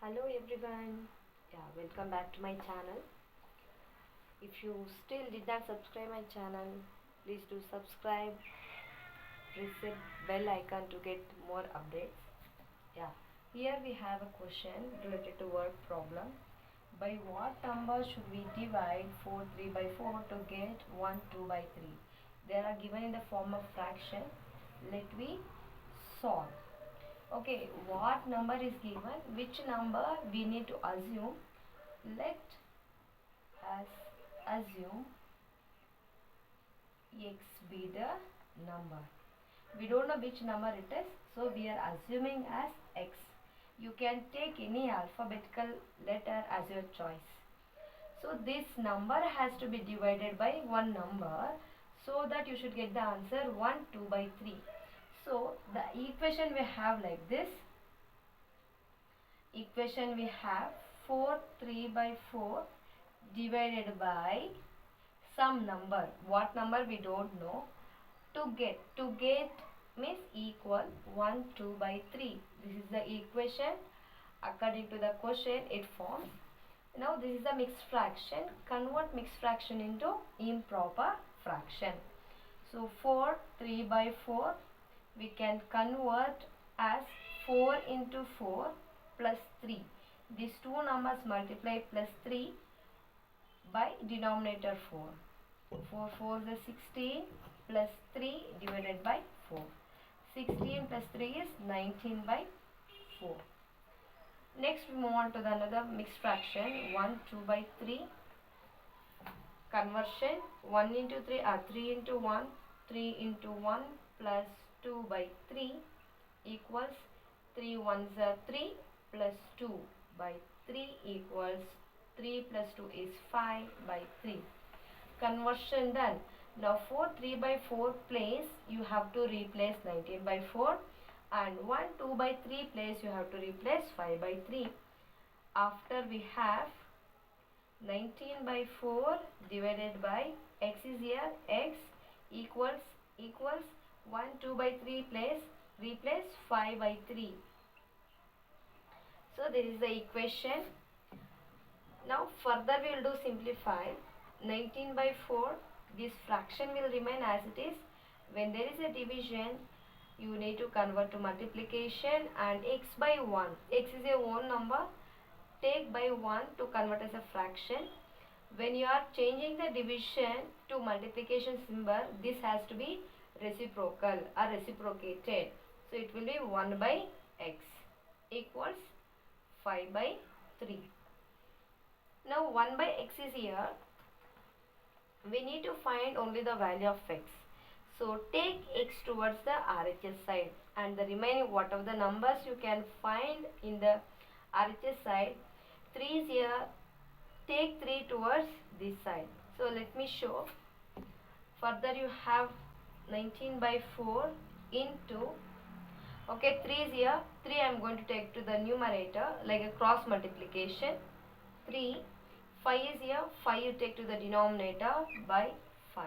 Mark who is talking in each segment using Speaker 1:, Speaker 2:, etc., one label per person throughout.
Speaker 1: Hello everyone, welcome back to my channel. If you still did not subscribe my channel, please do subscribe, press the bell icon to get more updates. Here we have a question related to word problem. By what number should we divide 4 3 by 4 to get 1 2 by 3? They are given in the form of fraction. Let me solve. Okay, what number is given, which number we need to assume. Let us assume x be the number. We don't know which number it is, so we are assuming as x. You can take any alphabetical letter as your choice. So this number has to be divided by one number, so that you should get the answer 1 2 by 3. So the equation we have like this. Equation we have 4 3 by 4 divided by some number. What number we don't know. To get means equal 1 2 by 3. This is the equation. According to the question it forms. Now this is a mixed fraction. Convert mixed fraction into improper fraction. So 4 3 by 4 we can convert as 4 into 4 plus 3. These two numbers multiply plus 3 by denominator 4. 4 4 is 16 plus 3 divided by 4. 16 plus 3 is 19 by 4. Next we move on to the another mixed fraction 1 2 by 3. Conversion 1 into 3 or 3 into 1. 3 into 1 plus 2 by 3 equals 3 1s are 3 plus 2 by 3 equals 3 plus 2 is 5 by 3. Conversion done. Now 4 3 by 4 place you have to replace 19 by 4 and 1 2 by 3 place you have to replace 5 by 3. After we have 19 by 4 divided by x is here, x equals 1 2 by 3 place replace 5 by 3. So this is the equation. Now further we will do simplify. 19 by 4, this fraction will remain as it is. When there is a division, you need to convert to multiplication, and x by 1, x is a whole number, take by 1 to convert as a fraction. When you are changing the division to multiplication symbol, this has to be reciprocal or reciprocated. So it will be 1 by x equals 5 by 3. Now 1 by x is here. We need to find only the value of x. So take x towards the RHS side, and the remaining whatever the numbers you can find in the RHS side, 3 is here, take 3 towards this side. So let me show. Further you have 19 by 4 into, okay, 3 is here, 3 I am going to take to the numerator like a cross multiplication. 3, 5 is here, 5 you take to the denominator by 5.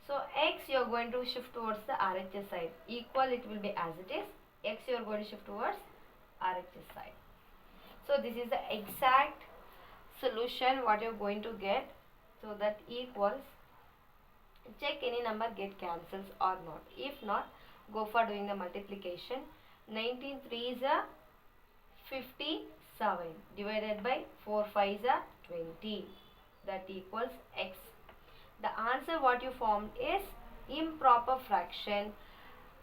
Speaker 1: So x you are going to shift towards the RHS side. Equal it will be as it is. X you are going to shift towards RHS side. So this is the exact solution what you are going to get. So that equals, check any number get cancels or not. If not, go for doing the multiplication. 19 3 is a 57 divided by 4 5 is a 20. That equals x. The answer what you formed is improper fraction.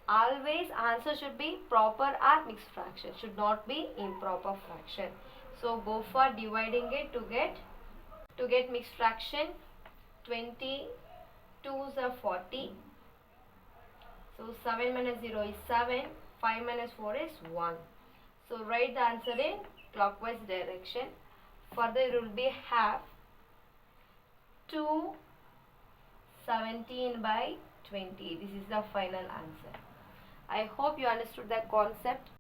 Speaker 1: Always answer should be proper or mixed fraction, should not be improper fraction. So go for dividing it to get mixed fraction. 20 2s are 40. So 7 minus 0 is 7. 5 minus 4 is 1. So write the answer in clockwise direction. Further it will be half 2 17 by 20. This is the final answer. I hope you understood the concept.